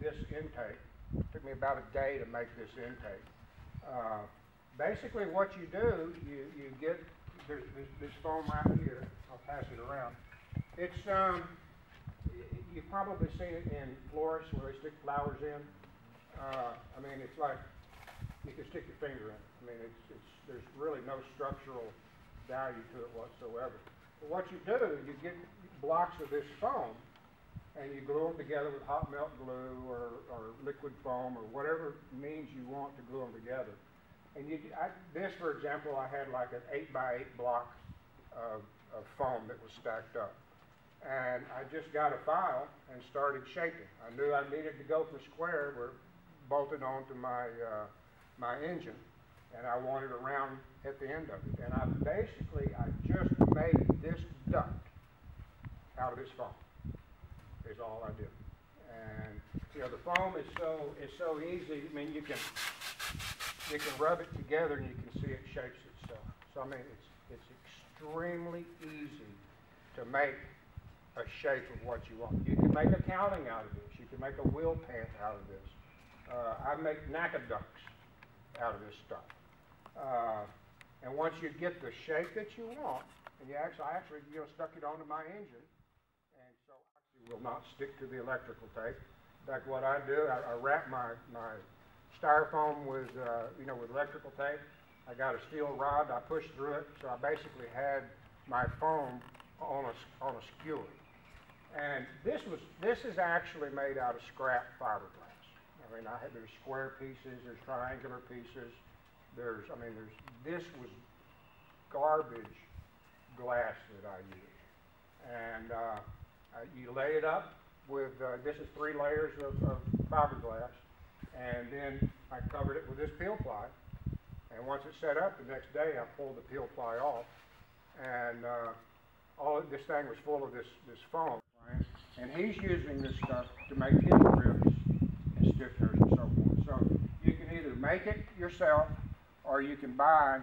this intake. It took me about a day to make this intake. Basically what you do, you get, there's this foam right here. I'll pass it around. It's, you've probably seen it in florists where they stick flowers in. I mean, it's like you can stick your finger in it. I mean, there's really no structural value to it whatsoever. But what you do, you get blocks of this foam and you glue them together with hot melt glue or liquid foam or whatever means you want to glue them together. And this, for example, I had like an 8x8 block of foam that was stacked up. And I just got a file and started shaping. I knew I needed to go for square. We're bolted onto my my engine, and I wanted a round at the end of it. And I just made this duct out of this foam. Is all I did. And you know, the foam is so easy. I mean, you can rub it together and you can see it shapes itself. So I mean, it's extremely easy to make a shape of what you want. You can make a cowling out of this. You can make a wheel pant out of this. I make NACA ducts out of this stuff. And once you get the shape that you want, and I actually stuck it onto my engine, and so it will not stick to the electrical tape. In fact, what I do, I wrap my styrofoam with with electrical tape. I got a steel rod. I pushed through it, so I basically had my foam on a skewer. And this is actually made out of scrap fiberglass. I mean, there's square pieces, there's triangular pieces, this was garbage glass that I used. And you lay it up with, this is 3 layers of fiberglass, and then I covered it with this peel ply. And once it's set up, the next day I pulled the peel ply off, and this thing was full of this foam. And he's using this stuff to make his ribs and stiffeners and so forth. So you can either make it yourself, or you can buy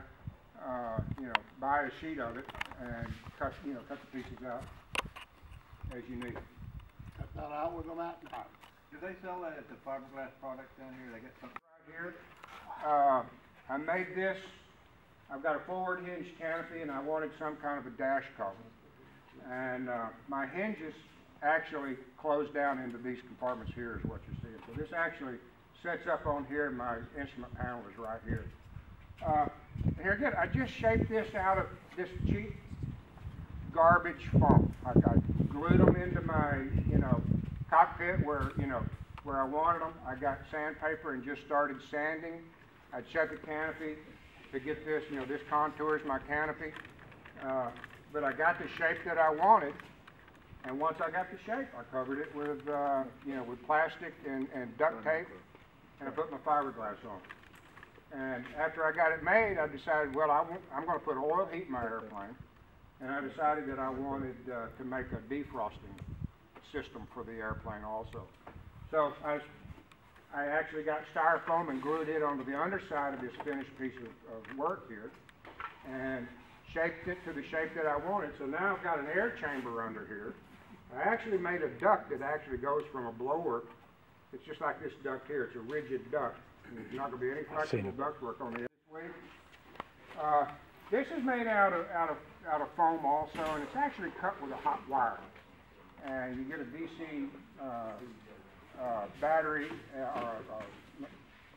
a sheet of it and cut the pieces out as you need. Cut that out with them out. Do they sell that at the fiberglass products down here? They get something right here. I made this. I've got a forward hinge canopy, and I wanted some kind of a dash cover. And my hinges actually close down into these compartments here is what you're seeing. So this actually sets up on here, and my instrument panel is right here. Here again, I just shaped this out of this cheap garbage foam. I glued them into my cockpit where I wanted them. I got sandpaper and just started sanding. I'd set the canopy to get this, this contours my canopy. But I got the shape that I wanted, and once I got the shape, I covered it with, with plastic and duct tape, and I put my fiberglass on. And after I got it made, I decided, well, I'm going to put oil heat in my airplane, and I decided that I wanted to make a defrosting system for the airplane also. So I actually got styrofoam and glued it onto the underside of this finished piece of work here, and shaped it to the shape that I wanted. So now I've got an air chamber under here. I actually made a duct that actually goes from a blower. It's just like this duct here. It's a rigid duct. There's not going to be any flexible ductwork on it. This is made out of foam also, and it's actually cut with a hot wire. And you get a DC battery,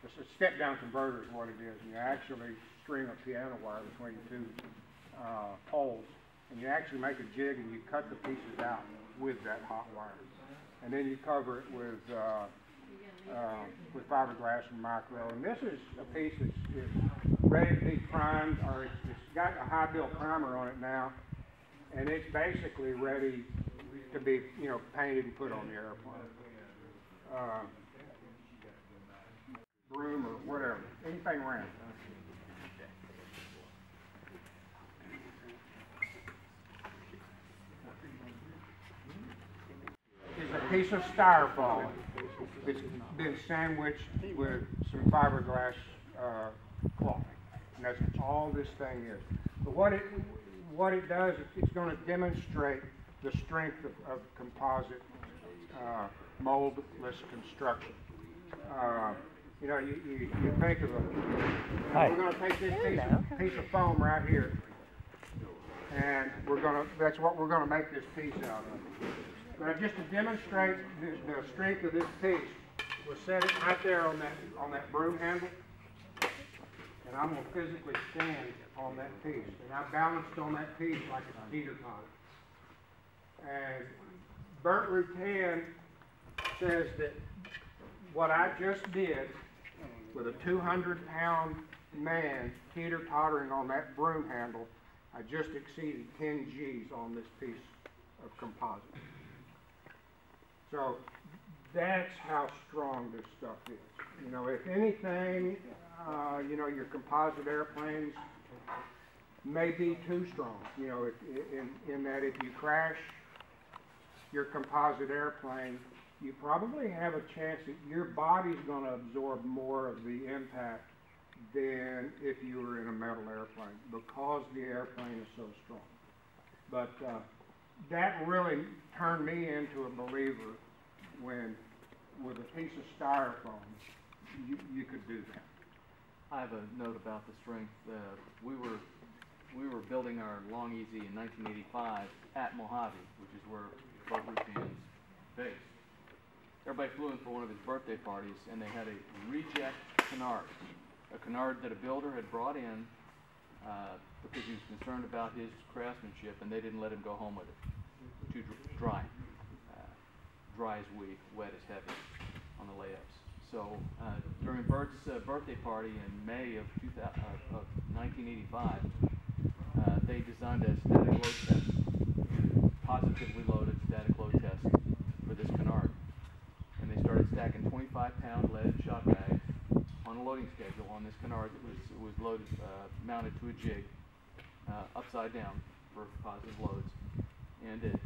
it's a step-down converter is what it is. And you actually string a piano wire between 2 poles, and you actually make a jig and you cut the pieces out with that hot wire, and then you cover it with fiberglass and micro. And this is a piece that's ready to be primed, or it's got a high build primer on it now, and it's basically ready to be painted and put on the airplane. Broom or whatever, anything round. Is a piece of styrofoam that's been sandwiched with some fiberglass cloth, and that's all this thing is. But what it does, it's going to demonstrate the strength of composite moldless construction. You know, you think of we're going to take this piece of foam right here, and that's what we're going to make this piece out of. But just to demonstrate the strength of this piece, we'll set it right there on that broom handle, and I'm going to physically stand on that piece, and I balanced on that piece like it's teeter-totter. And Bert Rutan says that what I just did with a 200-pound man teeter-tottering on that broom handle, I just exceeded 10 G's on this piece of composite. So that's how strong this stuff is. You know, if anything, you know, your composite airplanes may be too strong. You know, in that if you crash your composite airplane, you probably have a chance that your body's going to absorb more of the impact than if you were in a metal airplane, because the airplane is so strong. But that really turned me into a believer when, with a piece of styrofoam, you could do that. I have a note about the strength. We were building our Long Easy in 1985 at Mojave, which is where Bert Rutan's based. Everybody flew in for one of his birthday parties, and they had a reject canard, a canard that a builder had brought in because he was concerned about his craftsmanship, and they didn't let him go home with it. Too dry. Dry is weak, wet is heavy on the layups. So during Bert's birthday party in May of 1985, they designed a static load test, positively loaded static load test for this canard. And they started stacking 25-pound leaded shot bags on a loading schedule on this canard that was loaded, mounted to a jig, upside down for positive loads. And it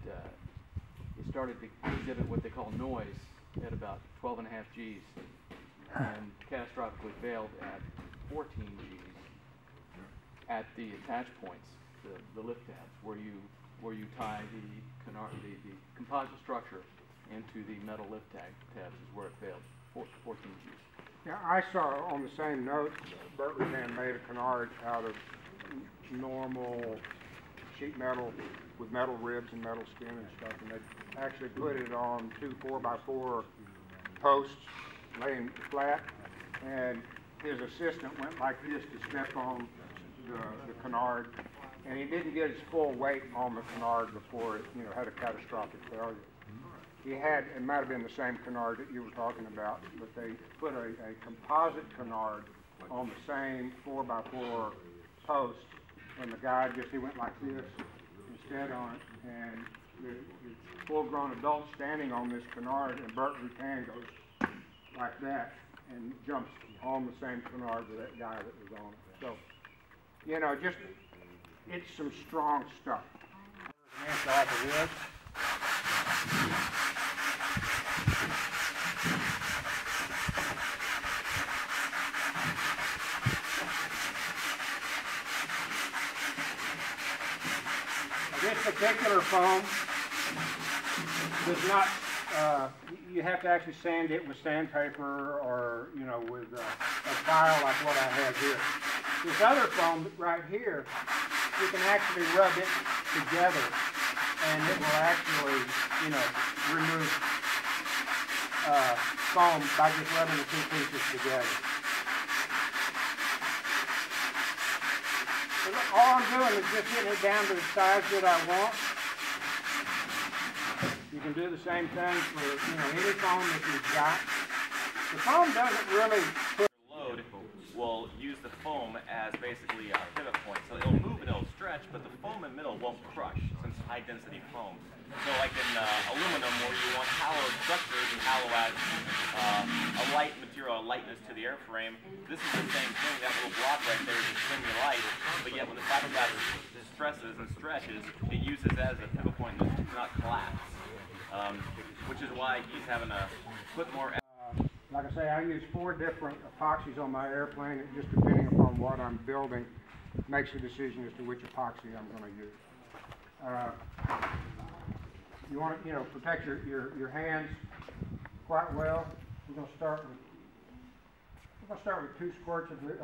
started to exhibit what they call noise at about 12.5 G's, and catastrophically failed at 14 G's at the attach points, the lift tabs, where you tie the canard, the composite structure into the metal lift tabs is where it failed. 14 G's. Yeah, I saw on the same note, Bert Rutan made a canard out of normal sheet metal with metal ribs and metal skin and stuff, and they actually put it on 2 4x4 posts laying flat, and his assistant went like this to step on the canard, and he didn't get his full weight on the canard before it, you know, had a catastrophic failure. He had, it might have been the same canard that you were talking about, but they put a composite canard on the same 4x4 post, and the guy he went like this instead on it, and the full-grown adult standing on this canard, and Bert Rutan goes like that and jumps on the same canard with that guy that was on it. So, you know, just, it's some strong stuff. This particular foam does not, you have to actually sand it with sandpaper or, you know, with a file like what I have here. This other foam right here, you can actually rub it together and it will actually, you know, remove foam by just rubbing the two pieces together. So all I'm doing is just getting it down to the size that I want. You can do the same thing for, you know, any foam that you've got. The foam doesn't really put load will use the foam as basically a pivot point. So it'll move and it'll stretch, but the foam in the middle won't crush since it's high density foam. So like in aluminum, where you want hollow structures and hollow adds a light material, a lightness to the airframe, this is the same thing. That little block right there is extremely light, but yet when the fiberglass stresses and stretches, it uses that as a pivot point and does not collapse. Which is why he's having to put more. Like I say, I use 4 different epoxies on my airplane. It just depending upon what I'm building, makes a decision as to which epoxy I'm going to use. You want to, you know, protect your hands. quite well. We're going to start with 2 squirts of this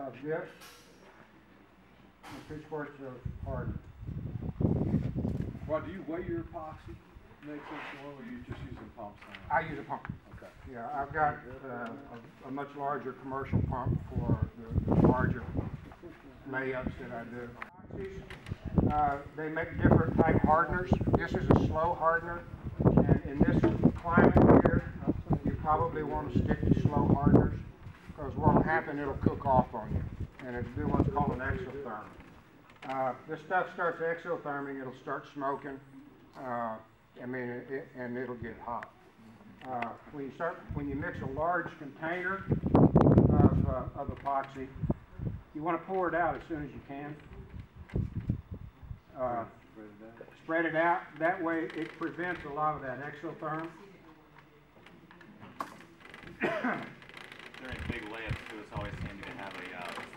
and 2 squirts of hardener. Well, do you weigh your epoxy mix or are you just using pumps now? I use a pump. Okay. Yeah, I've got a much larger commercial pump for the larger layups that I do. They make different type hardeners. This is a slow hardener, and in this climate here, you probably want to stick to slow hardeners, because what will happen, it'll cook off on you, and it'll do what's called an exotherm. This stuff starts exotherming, it'll start smoking, and it'll get hot. When you mix a large container of epoxy, you want to pour it out as soon as you can. Spread it out. That way it prevents a lot of that exotherm. During big layups too, it's always handy to have a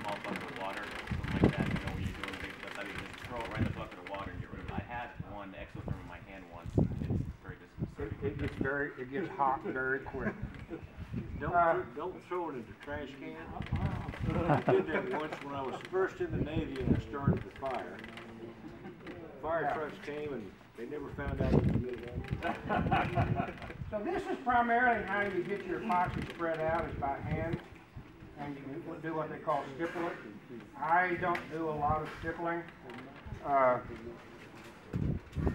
small bucket of water, something like that. You know, when you're doing big stuff, you just throw it right in the bucket of water and get rid of it. I had one exotherm in my hand once, and it's very disconcerting. It gets hot very quick. Don't throw it in the trash can. I did that once when I was first in the Navy and I started the fire. Fire trucks came and they never found out what to do. So this is primarily how you get your epoxy spread out, is by hand, and you can do what they call stipple it. I don't do a lot of stippling.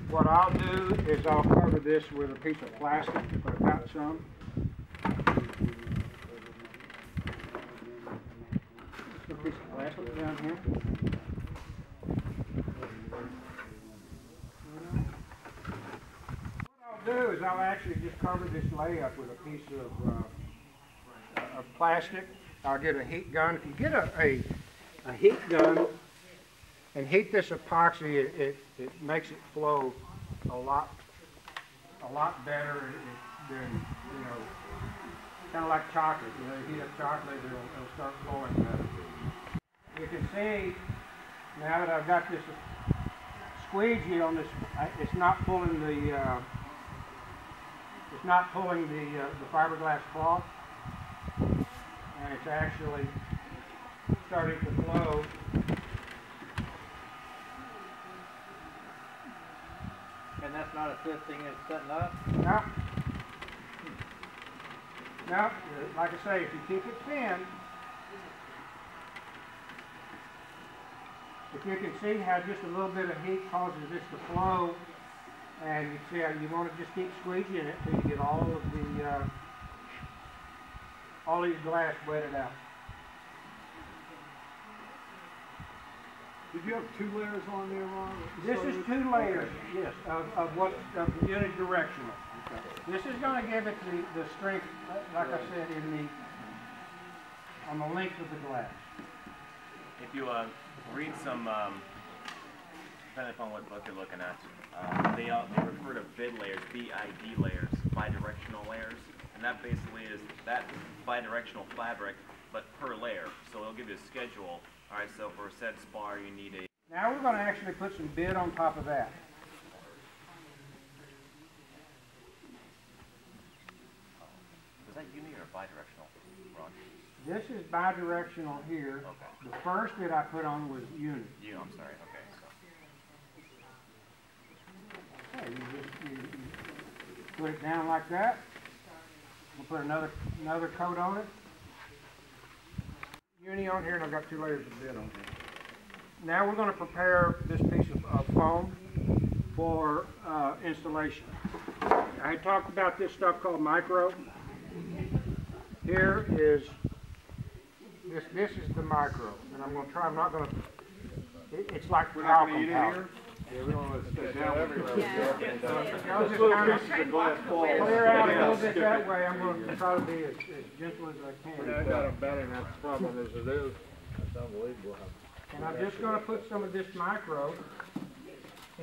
What I'll do is I'll cover this with a piece of plastic if I've got some. Just a piece of plastic down here. What I'll do is I'll actually just cover this layup with a piece of plastic. I'll get a heat gun. If you get a heat gun and heat this epoxy, it makes it flow a lot better than, kind of like chocolate. You heat up chocolate, it'll start flowing better. You can see now that I've got this squeegee on this, it's not pulling the fiberglass cloth, and it's actually starting to flow. And that's not assisting in setting up? No, like I say, if you keep it thin, if you can see how just a little bit of heat causes this to flow, and you see how you want to just keep squeegeeing it till you get all these glass wetted out. Did you have 2 layers on there, Ron? This is 2 layers, yes, of the unidirectional. Okay. This is going to give it the strength, like I said, on the length of the glass. If you read some, depending upon what book you're looking at, they refer to bid layers, BID layers, bidirectional layers, and that basically is that bidirectional fabric, but per layer. So it'll give you a schedule. All right, so for said spar, you need a... Now we're going to actually put some bid on top of that. Is that uni or bidirectional, Ron? This is bidirectional here. Okay. The first bid I put on was uni. I'm sorry, okay. So. Okay, you put it down like that. We'll put another coat on it. Uni on here, and I've got 2 layers of bid on here. Now we're going to prepare this piece of foam for installation. I had talked about this stuff called micro. Here is, this is the micro, and I'm going to try, I'm not going to, it's like talcum powder. Yeah, we don't want to stay down everywhere. I'll just kind of clear out a little bit that way. I'm going to try to be as gentle as I can. I got a better enough problem as it is. That's unbelievable. And I'm just going to put some of this micro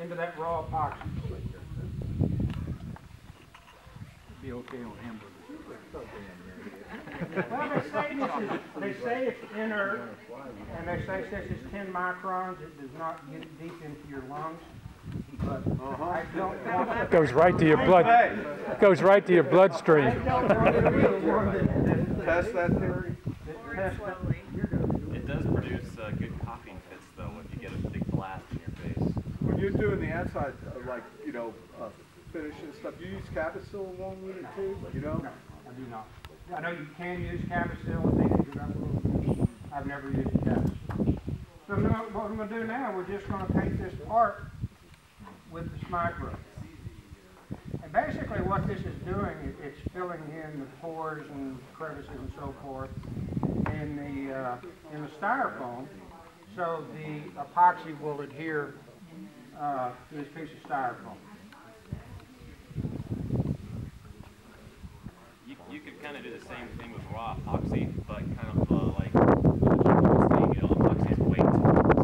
into that raw epoxy. Be okay on hamburgers. Well, they say it's inert, and they say since it's 10 microns, it does not get deep into your lungs. but I don't want. Goes right to your blood. Goes right to your bloodstream. I don't want to be the one that Test that theory. tests it. It does produce good coughing fits though if you get a big blast in your face. When you're doing the outside, like, you know, finish and stuff, you use Capicil along with it too, you know? No, I do not. I know you can use Capicil and things, but I've never used Capicil. So what I'm going to do now, we're just going to paint this part with the micro. And basically what this is doing, it's filling in the pores and crevices and so forth in the styrofoam, so the epoxy will adhere to this piece of styrofoam. You could kind of do the same thing with raw epoxy, but kind of like saying, you know, epoxy is weight.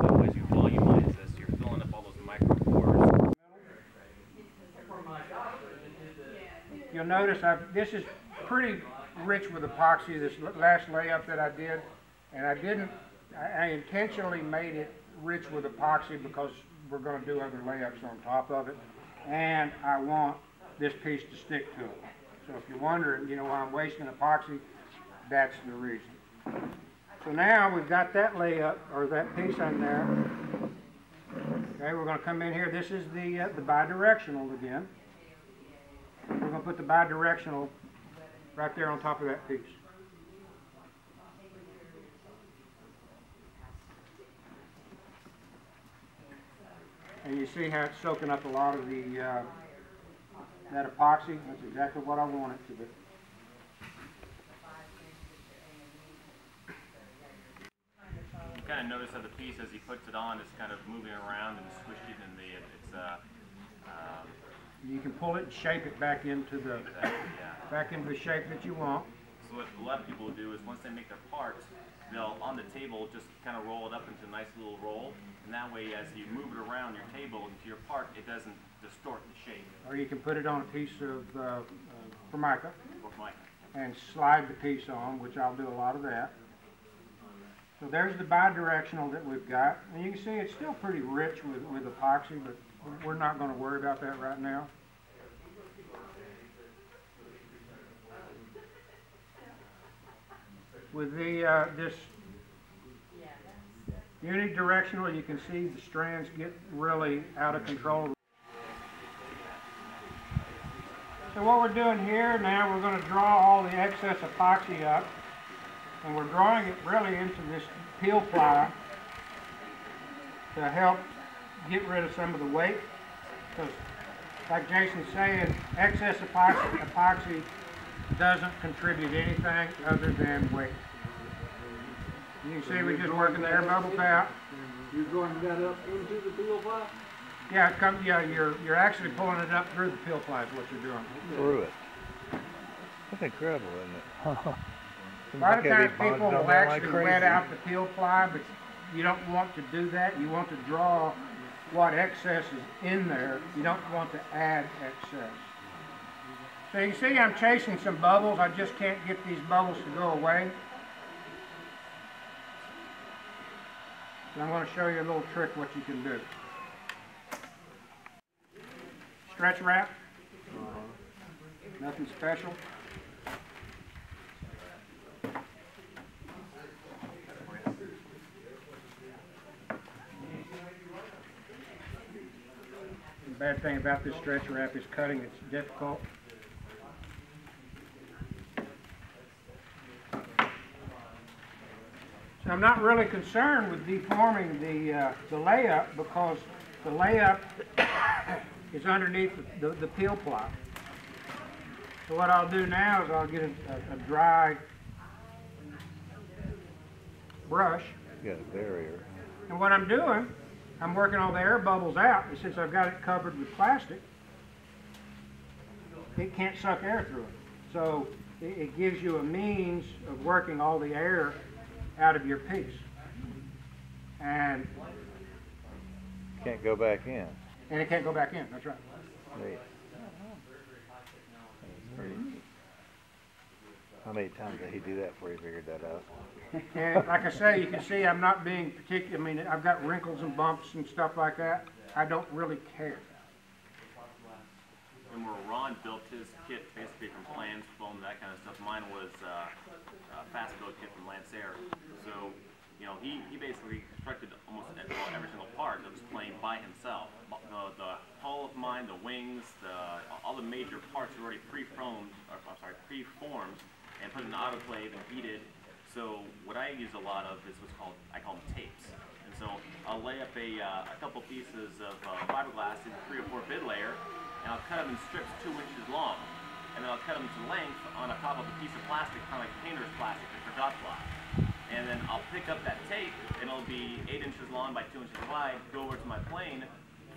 So as you volumize this, you're filling up all those micro pores. You'll notice this is pretty rich with epoxy, this last layup that I did, and I intentionally made it rich with epoxy because we're going to do other layups on top of it, and I want this piece to stick to it. So if you're wondering, you know, why I'm wasting epoxy, that's the reason. So now we've got that layup, or that piece on there. Okay, we're going to come in here. This is the bidirectional again. We're going to put the bidirectional right there on top of that piece. And you see how it's soaking up a lot of the that epoxy. That's exactly what I want it to do. You kind of notice how the piece, as he puts it on, is kind of moving around and squishing in the, You can pull it and shape it back into the shape that you want. So what a lot of people will do is once they make their parts, they'll, on the table, just kind of roll it up into a nice little roll. And that way, as you move it around your table into your part, it doesn't distort the shape. Or you can put it on a piece of Formica Formica. and slide the piece on, which I'll do a lot of that. So there's the bidirectional that we've got. And you can see it's still pretty rich with epoxy, but we're not going to worry about that right now. With the this unidirectional, you can see the strands get really out of control. So what we're doing here now, we're going to draw all the excess epoxy up, and we're drawing it really into this peel ply to help get rid of some of the weight. Because, like Jason's saying, excess epoxy doesn't contribute anything other than weight. You can see we're just working the air bubbles out. You're going that up into the peel ply? Yeah, you're actually pulling it up through the peel ply is what you're doing. Through it. That's incredible, isn't it? A lot of times people will actually wet out the peel ply, but you don't want to do that. You want to draw what excess is in there. You don't want to add excess. So you see I'm chasing some bubbles. I just can't get these bubbles to go away. So I'm going to show you a little trick what you can do. Stretch wrap. Nothing special. The bad thing about this stretch wrap is cutting. It's difficult. So I'm not really concerned with deforming the layup because the layup is underneath the peel ply. So what I'll do now is I'll get a dry brush. You got a barrier. And what I'm doing, I'm working all the air bubbles out. And since I've got it covered with plastic, it can't suck air through it. So it gives you a means of working all the air out of your piece. And Can't go back in. it can't go back in, that's right. Neat. How many times did he do that before he figured that out? And like I say, you can see I'm not being particular. I mean, I've got wrinkles and bumps and stuff like that. I don't really care. And where Ron built his kit basically from plans, foam, that kind of stuff, mine was a fast build kit from Lancer. So, you know, he basically constructed almost every single part of this plane by himself. The hull of mine, the wings, all the major parts were already preformed, and put in an autoclave and heated. So what I use a lot of is I call them tapes. And so I'll lay up a couple pieces of fiberglass in 3 or 4 bid layer, and I'll cut them in strips 2 inches long. And then I'll cut them to length on top of a piece of plastic, kind of like painter's plastic for dot block. And then I'll pick up that tape, and it'll be 8 inches long by 2 inches wide, go over to my plane,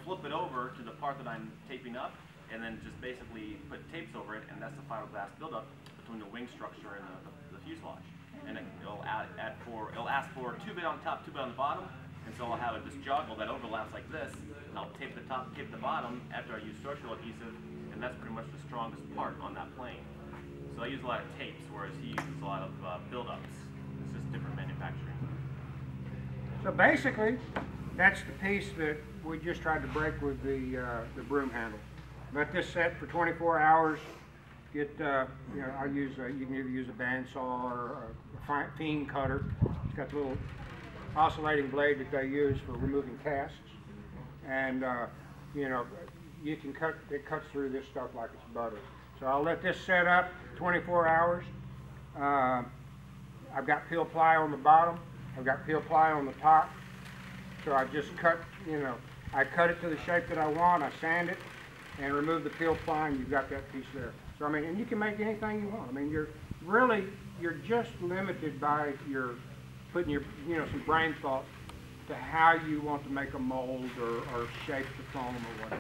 flip it over to the part that I'm taping up, and then just basically put tapes over it, and that's the fiberglass buildup between the wing structure and the fuselage. And it'll ask for 2 bit on top, 2 bit on the bottom, and so I'll have this joggle that overlaps like this. I'll tape the top, tape the bottom after I use structural adhesive, and that's pretty much the strongest part on that plane. So I use a lot of tapes, whereas he uses a lot of buildups. It's just different manufacturing. So basically, that's the piece that we just tried to break with the broom handle. Let this set for 24 hours. Get, you know, I use you can either use a bandsaw or a fiend cutter. It's got the little oscillating blade that they use for removing casts, and you know, you can cut. It cuts through this stuff like it's butter. So I'll let this set up 24 hours. I've got peel ply on the bottom. I've got peel ply on the top. So I just cut. You know, I cut it to the shape that I want. I sand it and remove the peel ply, and you've got that piece there. So I mean, and you can make anything you want. I mean, you're just limited by putting your, you know, some brain thought to how you want to make a mold or shape the foam or whatever.